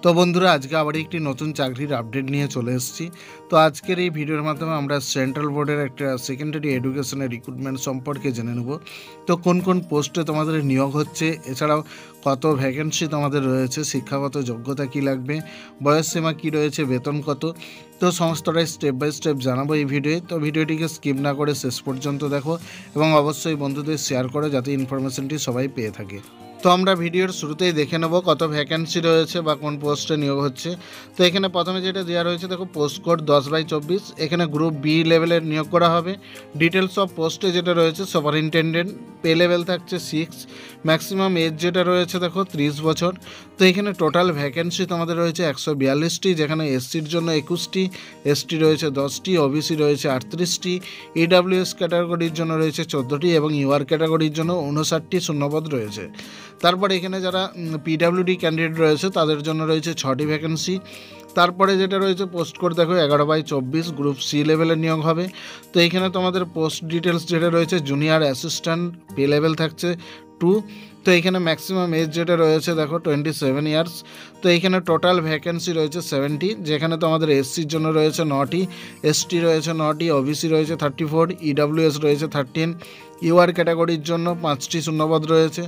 তো বন্ধুরা, আজকে আবার একটি নতুন চাকরির আপডেট নিয়ে চলে এসেছি। তো আজকের এই ভিডিওর মাধ্যমে আমরা সেন্ট্রাল বোর্ডের একটা সেকেন্ডারি এডুকেশনের রিক্রুটমেন্ট সম্পর্কে জেনে নেব। তো কোন কোন পোস্টে তোমাদের নিয়োগ হচ্ছে, এছাড়াও কত ভ্যাকেন্সি তোমাদের রয়েছে, শিক্ষাগত যোগ্যতা কী লাগবে, বয়সসীমা কী রয়েছে, বেতন কত, তো সমস্তটাই স্টেপ বাই স্টেপ জানাবো এই ভিডিওয়ে। তো ভিডিওটিকে স্কিপ না করে শেষ পর্যন্ত দেখো এবং অবশ্যই বন্ধুদের শেয়ার করো যাতে ইনফরমেশনটি সবাই পেয়ে থাকে। তো আমরা ভিডিওর শুরুতেই দেখে নেব কত ভ্যাকেন্সি রয়েছে বা কোন পোস্টে নিয়োগ হচ্ছে। তো এখানে প্রথমে যেটা দেওয়া রয়েছে দেখো, পোস্ট কোড 10/24, এখানে গ্রুপ বি লেভেলের নিয়োগ করা হবে। ডিটেলস অফ পোস্টে যেটা রয়েছে, সুপারিনটেন্ডেন্ট, পে লেভেল থাকছে 6, ম্যাক্সিমাম এজ যেটা রয়েছে দেখো 30 বছর। তো এখানে টোটাল ভ্যাকেন্সি তোমাদের রয়েছে 142টি, যেখানে এসসির জন্য 21টি, এসটি রয়েছে 10টি, ওবিসি রয়েছে 38টি, ইডাব্লিউএস ক্যাটাগরির জন্য রয়েছে 14টি এবং ইউআর ক্যাটাগরির জন্য 59টি শূন্যপদ রয়েছে। তারপরে এখানে যারা পিডাব্লিউডি ক্যান্ডিডেট রয়েছে তাদের জন্য রয়েছে 6টি ভ্যাকেন্সি। তারপরে যেটা রয়েছে পোস্ট কোড দেখো 11/24, গ্রুপ সি লেভেলের নিয়োগ হবে। তো এইখানে তোমাদের পোস্ট ডিটেলস যেটা রয়েছে, জুনিয়র অ্যাসিস্ট্যান্ট, পে লেভেল থাকছে 2। তো এইখানে ম্যাক্সিমাম এজ যেটা রয়েছে দেখো 27 ইয়ার্স। তো এইখানে টোটাল ভ্যাকেন্সি রয়েছে 70, যেখানে তোমাদের এসসির জন্য রয়েছে 9টি, এসটি রয়েছে 9টি, ওবিসি রয়েছে 34, ইডাব্লিউএস রয়েছে 13, ইউআর ক্যাটাগরির জন্য 5টি শূন্যপদ রয়েছে।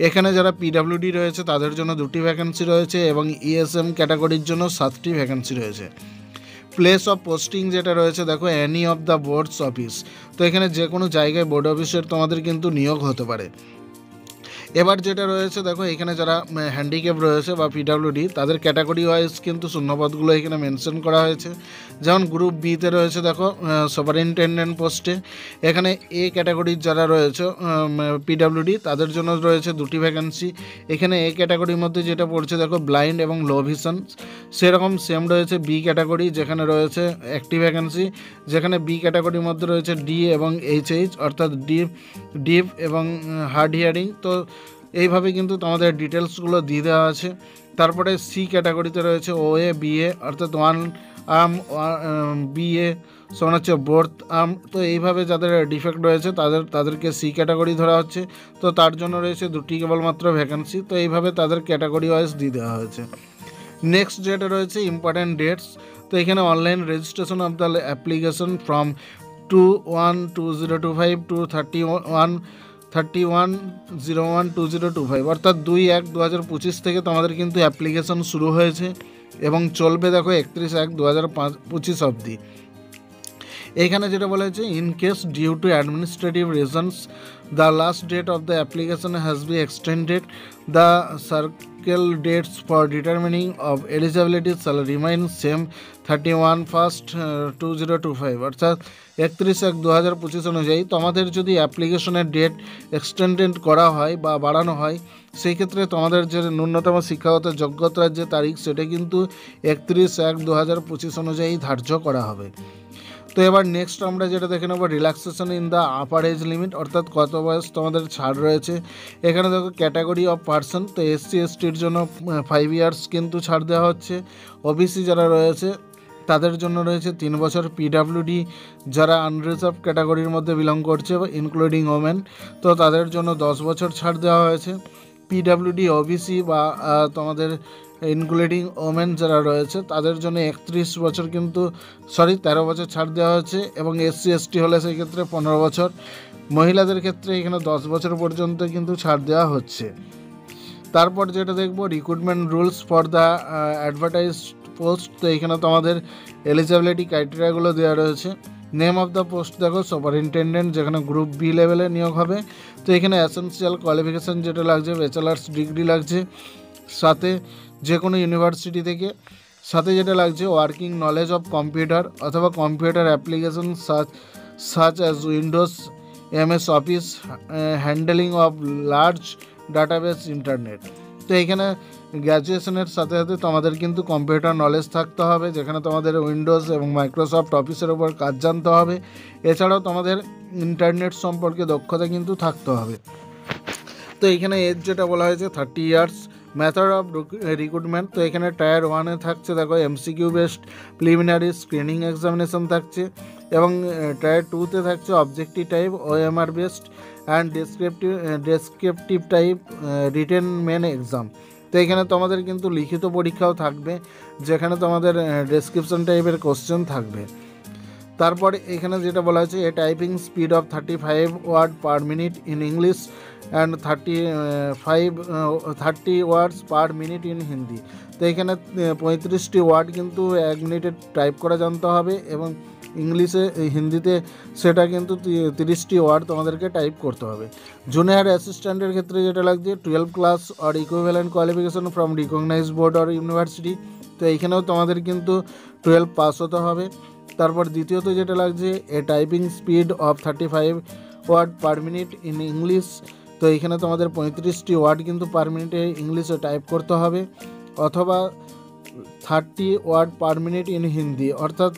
এখানে যারা পিডাব্লিউডি রয়েছে তাদের জন্য 2টি ভ্যাকেন্সি রয়েছে এবং ইএসএম ক্যাটাগরির জন্য 7টি ভ্যাকেন্সি রয়েছে। প্লেস অফ পোস্টিং যেটা রয়েছে দেখো, any of the boards office. তো এখানে যে কোনো জায়গায় বোর্ড অফিসের তোমাদের কিন্তু নিয়োগ হতে পারে। এবার যেটা রয়েছে দেখো, এখানে যারা হ্যান্ডিক্যাপ রয়েছে বা পিডাব্লিউডি তাদের ক্যাটাগরি ওয়াইজ কিন্তু শূন্যপদগুলো এখানে মেনশন করা হয়েছে। যেমন গ্রুপ বিতে রয়েছে দেখো সুপারিনটেন্ডেন্ট পোস্টে, এখানে এ ক্যাটাগরির যারা রয়েছে পিডাব্লিউডি তাদের জন্য রয়েছে 2টি ভ্যাকেন্সি। এখানে এ ক্যাটাগরির মধ্যে যেটা পড়ছে দেখো, ব্লাইন্ড এবং লো ভিশন, সেরকম সেম রয়েছে বি ক্যাটাগরি, যেখানে রয়েছে 1টি ভ্যাকেন্সি। যেখানে বি ক্যাটাগরির মধ্যে রয়েছে ডি এবং এইচএইচ, অর্থাৎ ডিপ এবং হার্ড হিয়ারিং। তো এইভাবে কিন্তু তোমাদের ডিটেলসগুলো দিয়ে দেওয়া আছে। তারপরে সি ক্যাটাগরিতে রয়েছে ওএ বিএ, অর্থাৎ 1 আর্ম, বিএ সমান হচ্ছে বোর্থ আর্ম। তো এইভাবে যাদের ডিফেক্ট রয়েছে তাদেরকে সি ক্যাটাগরি ধরা হচ্ছে। তো তার জন্য রয়েছে 2টি কেবলমাত্র ভ্যাকেন্সি। তো এইভাবে তাদের ক্যাটাগরি ওয়াইজ দিয়ে দেওয়া হয়েছে। নেক্সট যেটা রয়েছে ইম্পর্ট্যান্ট ডেটস। তো এখানে online registration of the application from 2/1/2025 to 31/01/2025, অর্থাৎ 2/1/2025 থেকে তোমাদের কিন্তু অ্যাপ্লিকেশন শুরু হয়েছে এবং চলবে দেখো 31/1/2025 অবধি। এখানে যেটা বলা হয়েছে, in case due to administrative reasons the last date of the application has be extended, the circle dates for determining of eligibility shall remain same 31/1/2025, অর্থাৎ 31/1/2025 অনুযায়ী তোমাদের যদি অ্যাপ্লিকেশনের ডেট এক্সটেন্ডেড করা হয় বা বাড়ানো হয়, সেই ক্ষেত্রে তোমাদের যে ন্যূনতম শিক্ষাগত যোগ্যতার যে তারিখ সেটা কিন্তু 31/1/2025 অনুযায়ী ধার্য করা হবে। তো এবার নেক্সট আমরা যেটা দেখে নেবো, relaxation in the upper age limit, অর্থাৎ কত বয়স তোমাদের ছাড় রয়েছে। এখানে দেখো ক্যাটাগরি অফ পার্সন, তো এসসি এসটির জন্য 5 ইয়ার্স কিন্তু ছাড় দেওয়া হচ্ছে। ওবিসি যারা রয়েছে তাদের জন্য রয়েছে 3 বছর। পিডাব্লিউডি যারা আনরিজার্ভ ক্যাটাগরির মধ্যে বিলং করছে ইনক্লুডিং ওমেন, তো তাদের জন্য 10 বছর ছাড় দেওয়া হয়েছে। পিডাব্লিউডি ওবিসি বা তোমাদের ইনক্লুডিং ওমেন যারা রয়েছে তাদের জন্য 31 বছর কিন্তু 13 বছর ছাড় দেওয়া হয়েছে এবং এসসি এসটি হলে সেই ক্ষেত্রে 15 বছর। মহিলাদের ক্ষেত্রে এখানে 10 বছর পর্যন্ত কিন্তু ছাড় দেওয়া হচ্ছে। তারপর যেটা দেখব, recruitment rules for the advertised post. তো এখানে তোমাদের এলিজিবিলিটি ক্রাইটেরিয়াগুলো দেওয়া রয়েছে। নেম অফ দ্য পোস্ট দেখো, সুপারিনটেন্ডেন্ট, যেখানে গ্রুপ বি লেভেলে নিয়োগ হবে। তো এখানে এসেনশিয়াল কোয়ালিফিকেশান যেটা লাগছে, ব্যাচেলার্স ডিগ্রি লাগছে, সাথে যে কোনো ইউনিভার্সিটি থেকে। সাথে যেটা লাগছে, ওয়ার্কিং নলেজ অফ কম্পিউটার অথবা computer application such as Windows, MS office, handling of large database, internet. তো এখানে গ্র্যাজুয়েশনের সাথে সাথে তোমাদের কিন্তু কম্পিউটার নলেজ থাকতে হবে, যেখানে তোমাদের উইন্ডোজ এবং মাইক্রোসফট অফিসের ওপর কাজ জানতে হবে। এছাড়াও তোমাদের ইন্টারনেট সম্পর্কে দক্ষতা কিন্তু থাকতে হবে। তো এখানে এজ যেটা বলা হয়েছে 30 ইয়ার্স। মেথড অফ রিক্রুটমেন্ট, তো এখানে টায়ার 1-এ থাকছে দেখো MCQ based preliminary screening examination থাকছে এবং টায়ার 2-তে থাকছে objective type OMR based and descriptive type written main exam. তো তো এখানে তোমাদের কিন্তু লিখিত পরীক্ষাও থাকবে, যেখানে তোমাদের ডেসক্রিপশন টাইপের কোশ্চেন থাকবে। তারপরে এখানে যেটা বলা হয়েছে, a typing speed of 35 word per minute in English and 30 words per minute in Hindi. তো এখানে 35টি ওয়ার্ড কিন্তু 1 মিনিটে টাইপ করা জানতে হবে, এবং হিন্দিতে সেটা কিন্তু 30টি ওয়ার্ড তোমাদেরকে টাইপ করতে হবে। জুনিয়র অ্যাসিস্ট্যান্টের ক্ষেত্রে যেটা লাগছে 12 class or equivalent qualification from recognised board or university. তো এইখানেও তোমাদের কিন্তু 12 পাস হতে হবে। তারপর দ্বিতীয়ত যেটা লাগছে, a typing speed of 35 word per minute in English. তো এইখানে তোমাদের 35টি ওয়ার্ড কিন্তু পার মিনিটে ইংলিশে টাইপ করতে হবে, অথবা 30 word per minute in Hindi. অর্থাৎ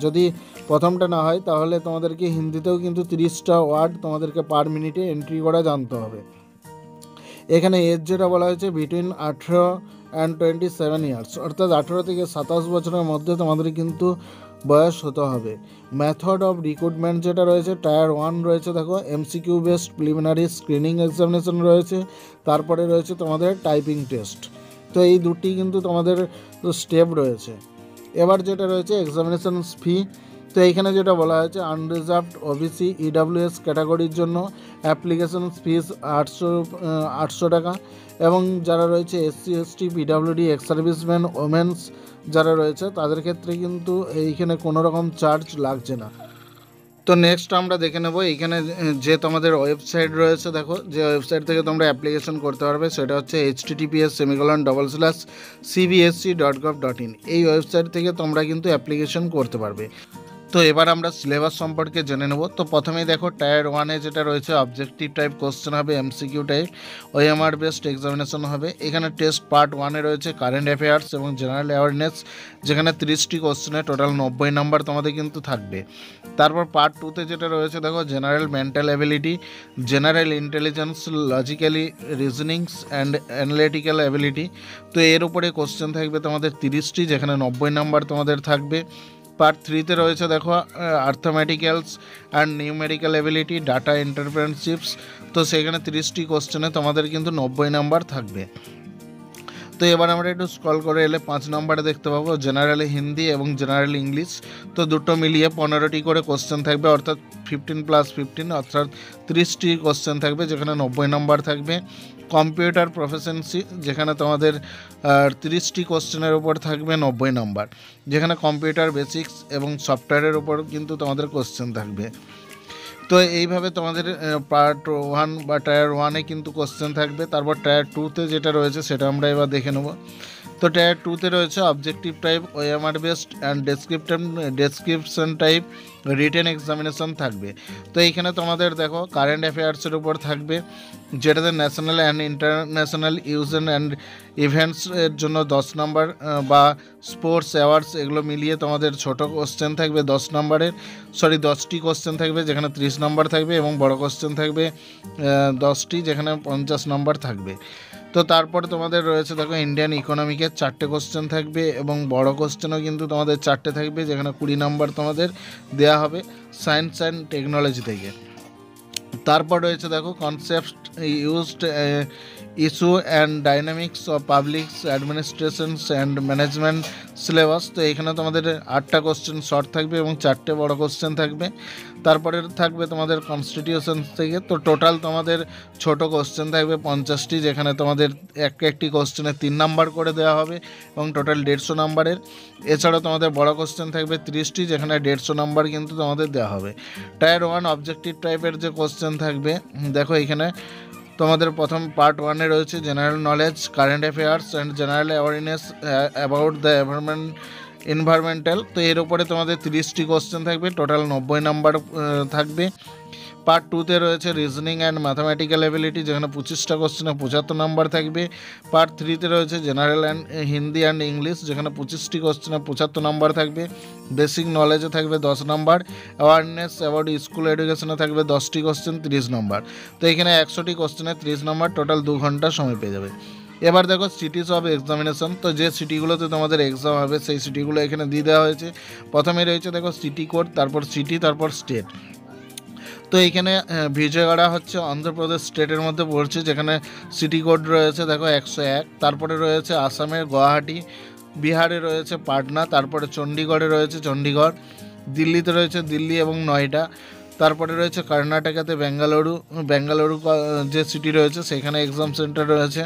যদি প্রথমটা না হয় তাহলে তোমাদেরকে হিন্দিতেও কিন্তু 30টা ওয়ার্ড তোমাদেরকে পার মিনিটে এন্ট্রি করা জানতে হবে। এখানে এজ যেটা বলা হয়েছে বিটুইন 18 অ্যান্ড 27 ইয়ার্স, অর্থাৎ 18 থেকে 27 বছরের মধ্যে তোমাদের কিন্তু বয়স হতে হবে। মেথড অফ রিক্রুটমেন্ট যেটা রয়েছে, টায়ার 1 রয়েছে, দেখো MCQ based preliminary screening examination রয়েছে, তারপরে রয়েছে তোমাদের টাইপিং টেস্ট। তো এই দুটি কিন্তু তোমাদের স্টেপ রয়েছে। এবার যেটা রয়েছে এক্সামিনেশন ফি। তো এইখানে যেটা বলা হয়েছে, আনরিজার্ভড ওবিসি ইডাব্লিউএস ক্যাটাগরির জন্য অ্যাপ্লিকেশন ফিস 800 টাকা, এবং যারা রয়েছে SC ST PWD ex serviceman women's যারা রয়েছে তাদের ক্ষেত্রে কিন্তু এইখানে কোনো রকম চার্জ লাগছে না। তো নেক্সট আমরা দেখে নেব এইখানে যে তোমাদের ওয়েবসাইট রয়েছে, দেখো যে ওয়েবসাইট থেকে তোমরা অ্যাপ্লিকেশন করতে পারবে সেটা হচ্ছে https://cbsc.gov.in। এই ওয়েবসাইট থেকে তোমরা কিন্তু অ্যাপ্লিকেশন করতে পারবে। তো এবার আমরা সিলেবাস সম্পর্কে জেনে নেব। তো প্রথমেই দেখো টায়ার 1-এ যেটা রয়েছে অবজেক্টিভ টাইপ কোশ্চেন হবে, MCQ type, OMR based examination হবে। এখানে টেস্ট পার্ট 1-এ রয়েছে কারেন্ট অ্যাফেয়ার্স এবং জেনারেল অ্যাওয়ারনেস, যেখানে 30টি কোশ্চেনে টোটাল 90 নাম্বার তোমাদের কিন্তু থাকবে। তারপর পার্ট 2-তে যেটা রয়েছে দেখো general mental ability, general intelligence, logically reasonings and analytical ability. তো এর উপরে কোশ্চেন থাকবে তোমাদের 30টি, যেখানে 90 নাম্বার তোমাদের থাকবে। পার্ট 3-তে রয়েছে দেখো আর্থমেটিক্যালস অ্যান্ড নিউমেরিক্যাল অ্যাবিলিটি, ডাটা এন্টারপ্রেনারশিপস। তো সেখানে 30টি কোশ্চেনে তোমাদের কিন্তু 90 নাম্বার থাকবে। তো এবার আমরা একটু স্ক্রল করে এলে 5 নম্বরে দেখতে পাবো জেনারেল হিন্দি এবং জেনারেল ইংলিশ। তো দুটো মিলিয়ে 15টি করে কোশ্চেন থাকবে, অর্থাৎ 15+15, অর্থাৎ 30টি কোশ্চেন থাকবে, যেখানে 90 নাম্বার থাকবে। কম্পিউটার প্রফেশনসি, যেখানে তোমাদের 30টি কোশ্চেনের উপর থাকবে 90 নাম্বার, যেখানে কম্পিউটার বেসিক্স এবং সফটওয়্যারের উপর কিন্তু তোমাদের কোশ্চেন থাকবে। তো এইভাবে তোমাদের পার্ট 1 বা টায়ার 1-এ কিন্তু কোশ্চেন থাকবে। তারপর টায়ার 2-তে যেটা রয়েছে সেটা আমরা এবার দেখে নেব। তো টায়ার 2-তে রয়েছে objective type, OMR based and description type written examination থাকবে। তো এইখানে তোমাদের দেখো কারেন্ট অ্যাফেয়ার্সের উপর থাকবে, যেটাতে ন্যাশনাল অ্যান্ড ইন্টারন্যাশনাল ইউজেন অ্যান্ড ইভেন্টসের জন্য 10 নম্বর, বা স্পোর্টস অ্যাওয়ার্ডস, এগুলো মিলিয়ে তোমাদের ছোট কোশ্চেন থাকবে 10টি কোশ্চেন থাকবে, যেখানে 30 নম্বর থাকবে, এবং বড় কোশ্চেন থাকবে 10টি, যেখানে 50 নম্বর থাকবে। তো তারপরে তোমাদের রয়েছে দেখো ইন্ডিয়ান ইকোনমিকের 4টে কোশ্চেন থাকবে, এবং বড় কোশ্চেনও কিন্তু তোমাদের 4টে থাকবে, যেখানে 20 নম্বর তোমাদের দেওয়া হবে সায়েন্স অ্যান্ড টেকনোলজি থেকে। তারপর রয়েছে দেখো concept used issue and dynamics of public administrations and management syllabus. তো এখানে তোমাদের 8টা কোশ্চেন শর্ট থাকবে এবং 4টে বড় কোশ্চেন থাকবে। তারপরে থাকবে তোমাদের কনস্টিটিউশন থেকে। তো টোটাল তোমাদের ছোট কোশ্চেন থাকবে 50টি, যেখানে তোমাদের একটি কোশ্চেনে 3 নাম্বার করে দেওয়া হবে, এবং টোটাল 150 নাম্বারের। এছাড়াও তোমাদের বড় কোশ্চেন থাকবে 30টি, যেখানে 150 নাম্বার কিন্তু তোমাদের দেওয়া হবে। টায়ার 1 অবজেক্টিভ টাইপের যে কোশ্চেন থাকবে, দেখো এখানে তোমাদের প্রথম পার্ট 1-এ রয়েছে general knowledge, current affairs and general awareness about the environmental. তো এর উপরে তোমাদের 30টি কোশ্চেন থাকবে, টোটাল 90 নাম্বার থাকবে। পার্ট 2-তে রয়েছে রিজনিং অ্যান্ড ম্যাথামেটিক্যাল অ্যাবিলিটি, যেখানে 25টা কোশ্চেনে 75 নাম্বার থাকবে। পার্ট 3-তে রয়েছে general and Hindi and English, যেখানে 25টি কোশ্চেনে 75 নাম্বার থাকবে। বেসিক নলেজে থাকবে 10 নাম্বার। অ্যাওয়ারনেস অ্যাবাউট স্কুল এডুকেশনে থাকবে 10টি কোশ্চেন, 30 নাম্বার। তো এখানে 100টি কোশ্চেনে 30 নাম্বার, টোটাল 2 ঘন্টা সময় পেয়ে যাবে। এবার দেখো সিটিস অফ এক্সামিনেশন। তো যে সিটিগুলোতে তোমাদের এক্সাম হবে সেই সিটিগুলো এখানে দিয়ে দেওয়া হয়েছে। প্রথমে রয়েছে দেখো সিটি কোড, তারপর সিটি, তারপর স্টেট। তো এইখানে বিজয়ওয়াড়া হচ্ছে অন্ধ্রপ্রদেশ স্টেটের মধ্যে পড়ছে, যেখানে সিটি কোড রয়েছে দেখো 101। তারপরে রয়েছে আসামের গুয়াহাটি, বিহারে রয়েছে পাটনা, তারপরে চণ্ডীগড়ে রয়েছে চণ্ডীগড়, দিল্লিতে রয়েছে দিল্লি এবং নয়ডা, তারপরে রয়েছে কর্ণাটকাতে বেঙ্গালুরু যে সিটি রয়েছে সেখানে এক্সাম সেন্টার রয়েছে।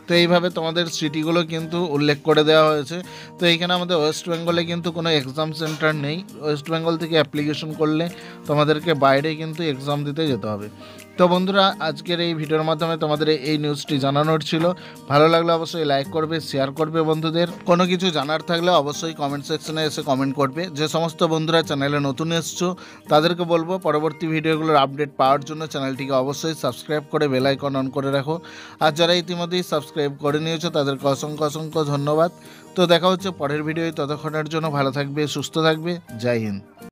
তো এইভাবে তোমাদের সিটিগুলো কিন্তু উল্লেখ করে দেওয়া হয়েছে। তো এইখানে আমাদের ওয়েস্ট বেঙ্গলে কিন্তু কোনো এক্সাম সেন্টার নেই। ওয়েস্ট বেঙ্গল থেকে অ্যাপ্লিকেশন করলে তোমাদেরকে বাইরে কিন্তু এক্সাম দিতে যেতে হবে। তো বন্ধুরা, আজকের এই ভিডিওর মাধ্যমে তোমাদের এই নিউজটি জানানোর ছিল। ভালো লাগলে অবশ্যই লাইক করবে, শেয়ার করবে বন্ধুদের। কোনো কিছু জানার থাকলে অবশ্যই কমেন্ট সেকশনে এসে কমেন্ট করবে। যে সমস্ত বন্ধুরা চ্যানেলে নতুন এসছো তাদেরকে বলবো পরবর্তী ভিডিওগুলোর আপডেট পাওয়ার জন্য চ্যানেলটিকে অবশ্যই সাবস্ক্রাইব করে বেল আইকন অন করে রাখো। আর যারা ইতিমধ্যেই সাবস্ক্রাইব করে নিয়েছো তাদেরকে অসংখ্য অসংখ্য ধন্যবাদ। তো দেখা হচ্ছে পরের ভিডিওয়, ততক্ষণের জন্য ভালো থাকবে, সুস্থ থাকবে। জয় হিন্দ।